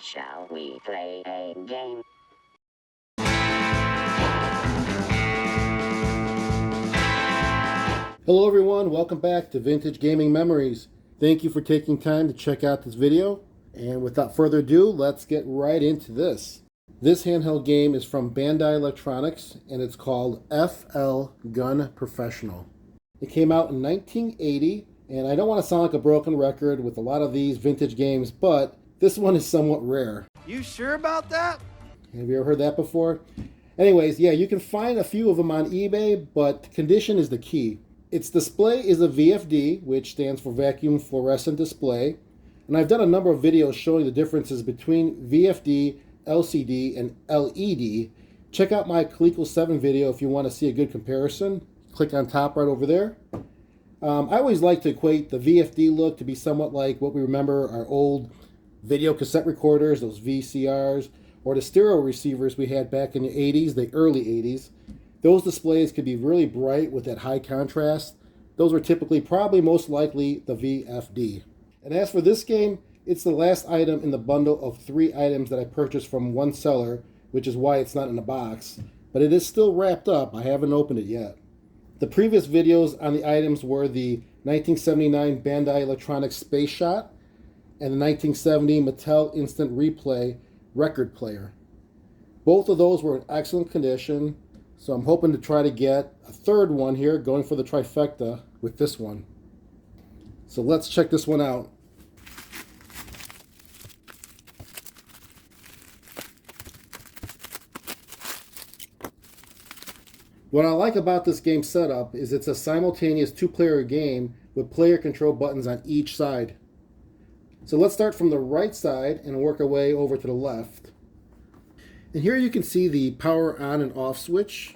Shall we play a game? Hello everyone, welcome back to Vintage Gaming Memories. Thank you for taking time to check out this video. And without further ado, let's get right into this. This handheld game is from Bandai Electronics and it's called FL Gun Professional. It came out in 1980, and I don't want to sound like a broken record with a lot of these vintage games, but this one is somewhat rare. You sure about that? Have you ever heard that before? Anyways, yeah, you can find a few of them on eBay, but condition is the key. Its display is a VFD, which stands for Vacuum Fluorescent Display, and I've done a number of videos showing the differences between VFD, LCD, and LED. Check out my Coleco 7 video if you want to see a good comparison. Click on top right over there. I always like to equate the VFD look to be somewhat like what we remember our old video cassette recorders, those VCRs, or the stereo receivers we had back in the 80s, the early 80s. Those displays could be really bright with that high contrast. Those were typically, probably most likely, the VFD. And as for this game, it's the last item in the bundle of 3 items that I purchased from one seller, which is why it's not in a box. But it is still wrapped up. I haven't opened it yet. The previous videos on the items were the 1979 Bandai Electronics Space Shot and the 1970 Mattel Instant Replay record player. Both of those were in excellent condition. So I'm hoping to try to get a third one here, going for the trifecta with this one. So let's check this one out. What I like about this game setup is it's a simultaneous 2-player game with player control buttons on each side. So let's start from the right side and work our way over to the left. And here you can see the power on and off switch.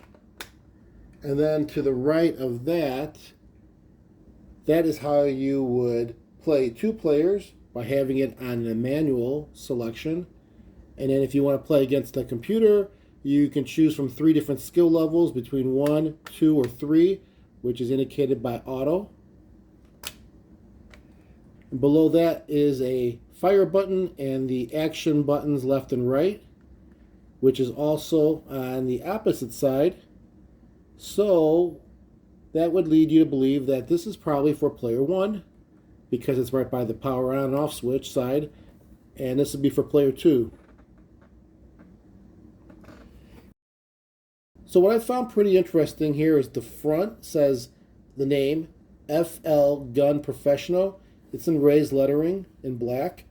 And then to the right of that, that is how you would play 2 players by having it on a manual selection. And then if you want to play against a computer, you can choose from 3 different skill levels between 1, 2, or 3, which is indicated by auto. And below that is a fire button and the action buttons left and right, which is also on the opposite side. So that would lead you to believe that this is probably for player 1 because it's right by the power on and off switch side, and this would be for player 2. So what I found pretty interesting here is the front says the name FL Gun Professional. It's in raised lettering in black,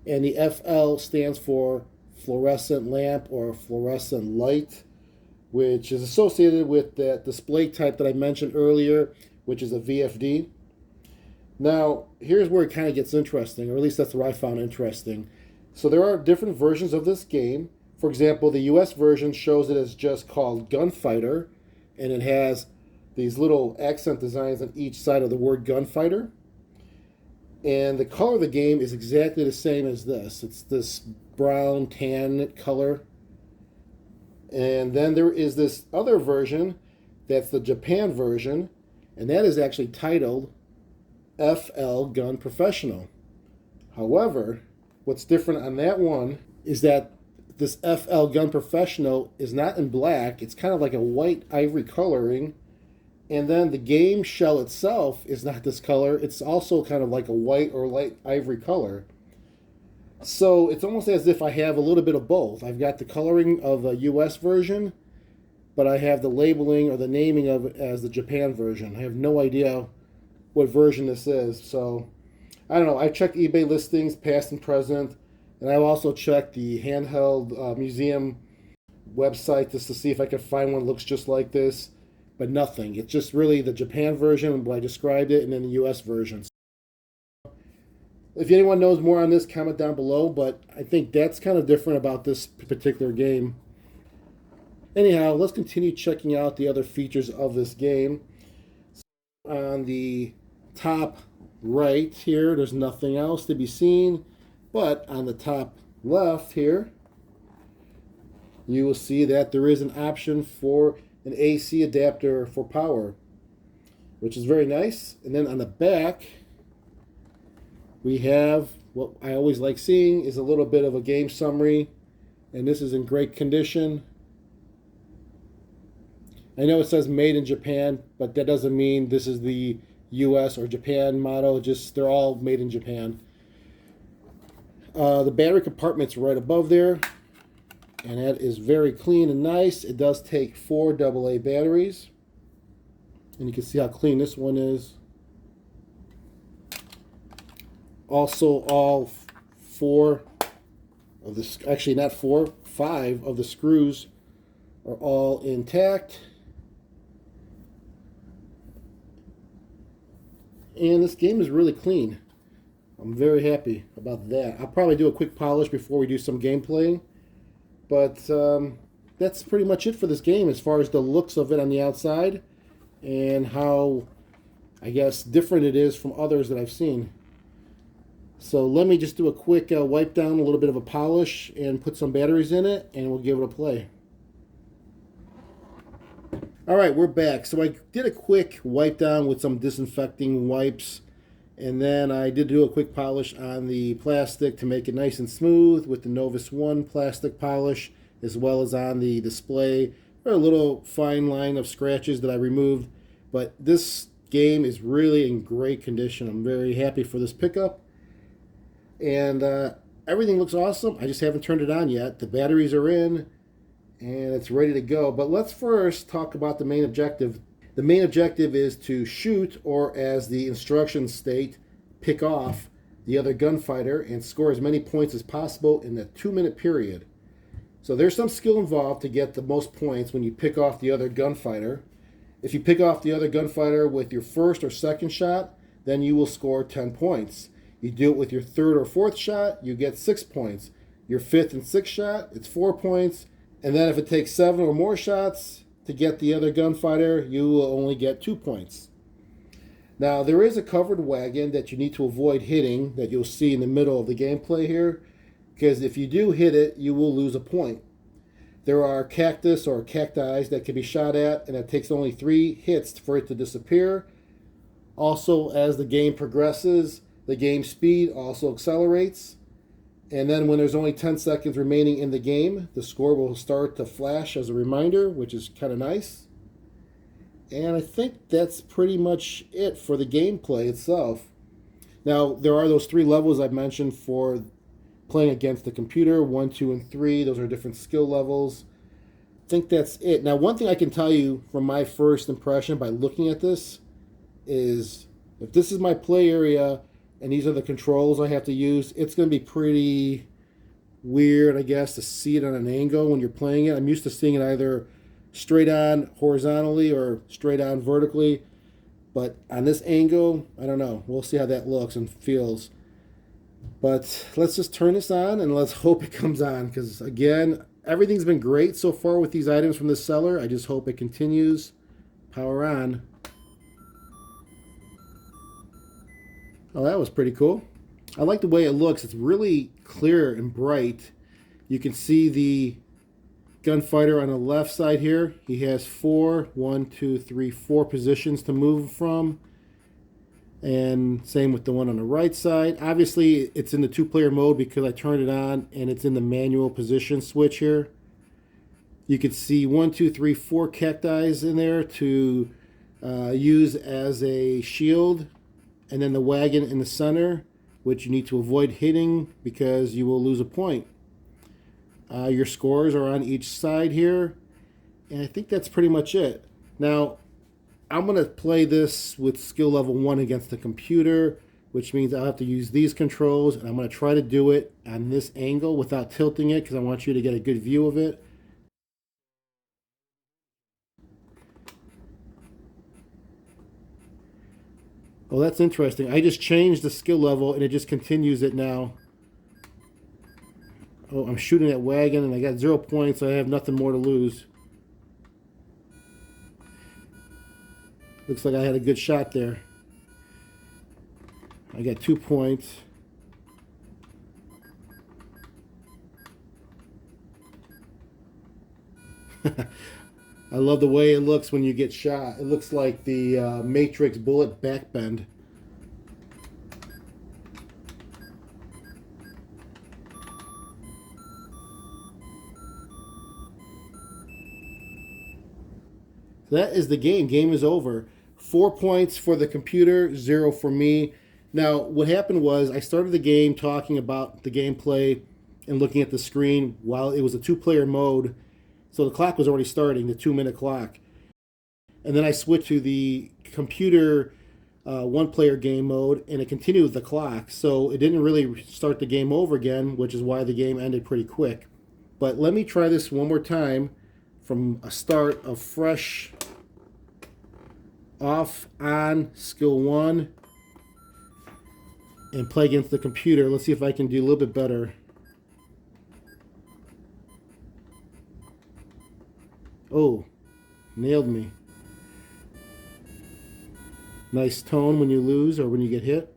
and the FL stands for fluorescent lamp or fluorescent light, which is associated with that display type that I mentioned earlier, which is a VFD. Now, here's where it kind of gets interesting, or at least that's what I found interesting. So there are different versions of this game. For example, the US version shows it as just called Gunfighter, and it has these little accent designs on each side of the word Gunfighter. And the color of the game is exactly the same as this. It's this brown tan color. And then there is this other version, that's the Japan version, and that is actually titled FL Gun Professional. However, what's different on that one is that this FL Gun Professional is not in black. It's kind of like a white ivory coloring. And then the game shell itself is not this color. It's also kind of like a white or light ivory color. So it's almost as if I have a little bit of both. I've got the coloring of a US version, but I have the labeling or the naming of it as the Japan version. I have no idea what version this is. So I don't know. I checked eBay listings, past and present. And I've also checked the handheld museum website just to see if I could find one that looks just like this, but nothing. It's just really the Japan version, where I described it, and then the US version. If anyone knows more on this, comment down below, but I think that's kind of different about this particular game. Anyhow, let's continue checking out the other features of this game. On the top right here, there's nothing else to be seen. But on the top left here, you will see that there is an option for an AC adapter for power, which is very nice. And then on the back, we have what I always like seeing is a little bit of a game summary, and this is in great condition. I know it says made in Japan, but that doesn't mean this is the US or Japan model. Just they're all made in Japan. The battery compartment's right above there, and that is very clean and nice. It does take 4 AA batteries, and you can see how clean this one is. Also, all 4 of the, actually not 4, 5 of the screws are all intact. And this game is really clean. I'm very happy about that. I'll probably do a quick polish before we do some gameplay. But that's pretty much it for this game as far as the looks of it on the outside and how, I guess, different it is from others that I've seen. So let me just do a quick wipe down, a little bit of a polish, and put some batteries in it, and we'll give it a play. Alright, we're back. So I did a quick wipe down with some disinfecting wipes, and then I did do a quick polish on the plastic to make it nice and smooth with the Novus 1 plastic polish, as well as on the display. There are a little fine line of scratches that I removed, but this game is really in great condition. I'm very happy for this pickup, and everything looks awesome. I just haven't turned it on yet. The batteries are in, and it's ready to go. But let's first talk about the main objective. The main objective is to shoot, or as the instructions state, pick off the other gunfighter and score as many points as possible in a 2-minute period. So there's some skill involved to get the most points when you pick off the other gunfighter. If you pick off the other gunfighter with your first or second shot, then you will score 10 points. You do it with your third or fourth shot, you get 6 points. Your fifth and sixth shot, it's 4 points. And then if it takes 7 or more shots to get the other gunfighter, you will only get 2 points. Now, there is a covered wagon that you need to avoid hitting that you'll see in the middle of the gameplay here, because if you do hit it, you will lose a point. There are cactus or cacti that can be shot at, and it takes only 3 hits for it to disappear. Also, as the game progresses, the game speed also accelerates. And then when there's only 10 seconds remaining in the game, the score will start to flash as a reminder, which is kind of nice. And I think that's pretty much it for the gameplay itself. Now, there are those 3 levels I mentioned for playing against the computer, 1, 2, and 3. Those are different skill levels. I think that's it. Now, one thing I can tell you from my first impression by looking at this is if this is my play area and these are the controls I have to use, it's going to be pretty weird, I guess, to see it on an angle when you're playing it. I'm used to seeing it either straight on horizontally or straight on vertically. But on this angle, I don't know. We'll see how that looks and feels. But let's just turn this on and let's hope it comes on. Because, again, everything's been great so far with these items from the seller. I just hope it continues. Power on. Oh, that was pretty cool. I like the way it looks. It's really clear and bright. You can see the gunfighter on the left side here. He has 4 positions to move from. And same with the one on the right side. Obviously, it's in the 2-player mode because I turned it on and it's in the manual position switch here. You can see 4 cacti in there to use as a shield. And then the wagon in the center, which you need to avoid hitting because you will lose a point. Your scores are on each side here. And I think that's pretty much it. Now, I'm going to play this with skill level 1 against the computer, which means I'll have to use these controls. And I'm going to try to do it on this angle without tilting it because I want you to get a good view of it. Well, that's interesting. I just changed the skill level and it just continues it now. Oh, I'm shooting at wagon and I got 0 points. So I have nothing more to lose. Looks like I had a good shot there. I got 2 points. I love the way it looks when you get shot. It looks like the Matrix bullet backbend. So that is the game. Game is over. 4 points for the computer, 0 for me. Now, what happened was I started the game talking about the gameplay and looking at the screen while it was a two-player mode. So the clock was already starting, the 2-minute clock. And then I switched to the computer one-player game mode, and it continued with the clock. So it didn't really start the game over again, which is why the game ended pretty quick. But let me try this one more time from a start of fresh, off, on, skill 1, and play against the computer. Let's see if I can do a little bit better. Oh, nailed me. Nice tone when you lose or when you get hit.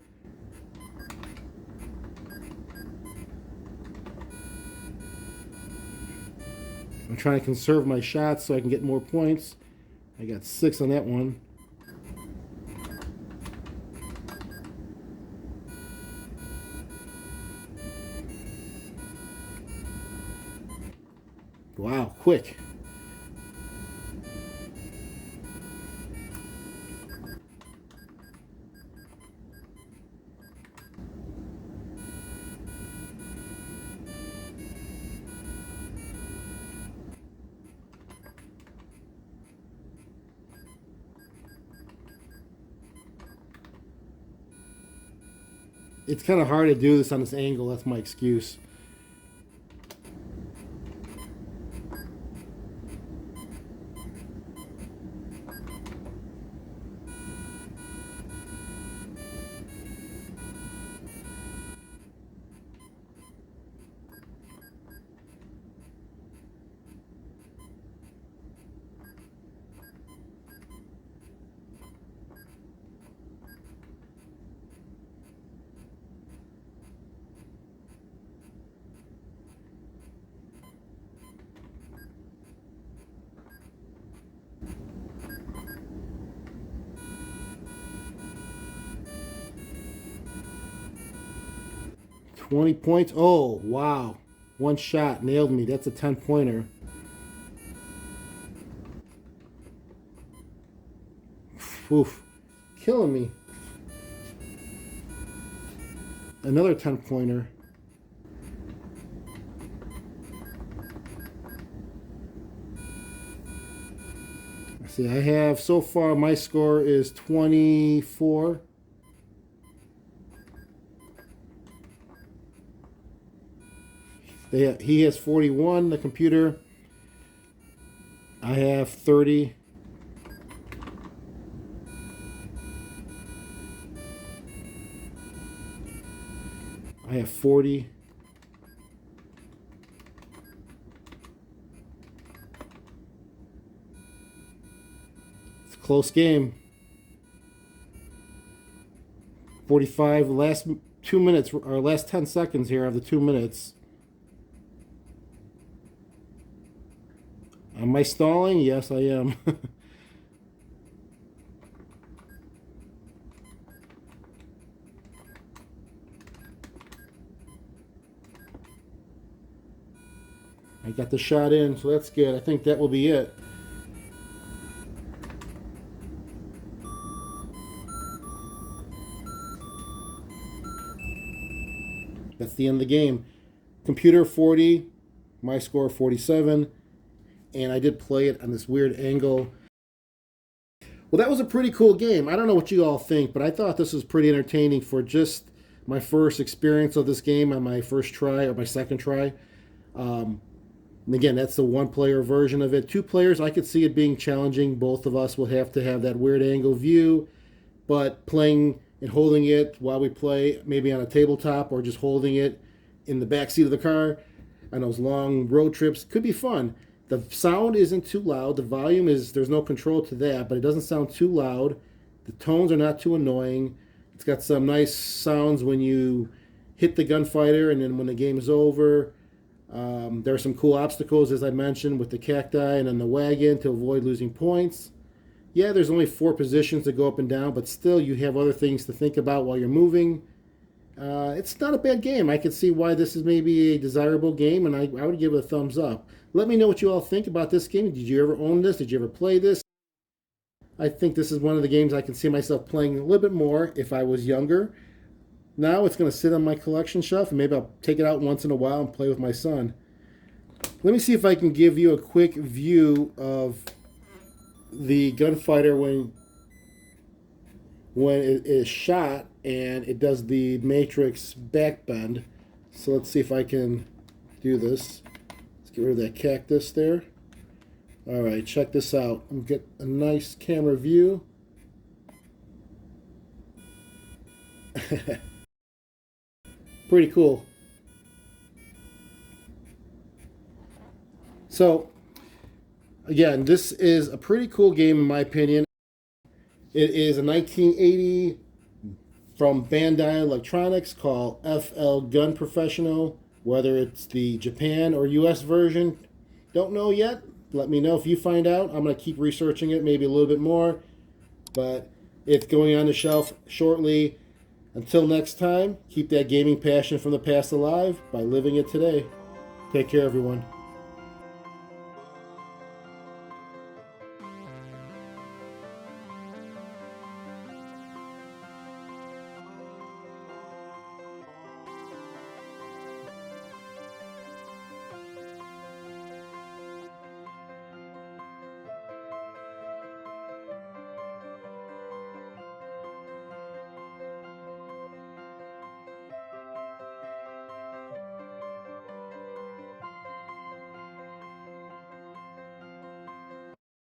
I'm trying to conserve my shots so I can get more points. I got 6 on that one. Wow, quick. It's kind of hard to do this on this angle. That's my excuse. $20 points. Oh, wow. One shot. Nailed me. That's a 10-pointer. Oof. Killing me. Another 10-pointer. See, I have so far my score is 24. He has 41, the computer. I have 30. I have 40. It's a close game. 45, last 2 minutes, or last 10 seconds here of the 2 minutes. Am I stalling? Yes, I am. I got the shot in, so that's good. I think that will be it. That's the end of the game. Computer 40, my score 47. And I did play it on this weird angle. Well, that was a pretty cool game. I don't know what you all think, but I thought this was pretty entertaining for just my first experience of this game on my first try or my second try. And again, that's the one-player version of it. 2 players, I could see it being challenging. Both of us will have to have that weird angle view, but playing and holding it while we play, maybe on a tabletop or just holding it in the back seat of the car on those long road trips, could be fun. The sound isn't too loud. The volume is, there's no control to that, but it doesn't sound too loud. The tones are not too annoying. It's got some nice sounds when you hit the gunfighter and then when the game is over. There are some cool obstacles, as I mentioned, with the cacti and then the wagon to avoid losing points. Yeah, there's only 4 positions to go up and down, but still you have other things to think about while you're moving. It's not a bad game. I can see why this is maybe a desirable game, and I would give it a thumbs up. Let me know what you all think about this game. Did you ever own this? Did you ever play this? I think this is one of the games I can see myself playing a little bit more if I was younger. Now it's going to sit on my collection shelf, and maybe I'll take it out once in a while and play with my son. Let me see if I can give you a quick view of the gunfighter when it is shot and it does the matrix backbend. So let's see if I can do this. Let's get rid of that cactus there. All right, check this out. I'm get a nice camera view. Pretty cool. So, again, this is a pretty cool game in my opinion. It is a 1980 from Bandai Electronics called FL Gun Professional. Whether it's the Japan or US version, don't know yet. Let me know if you find out. I'm going to keep researching it, maybe a little bit more. But it's going on the shelf shortly. Until next time, keep that gaming passion from the past alive by living it today. Take care, everyone.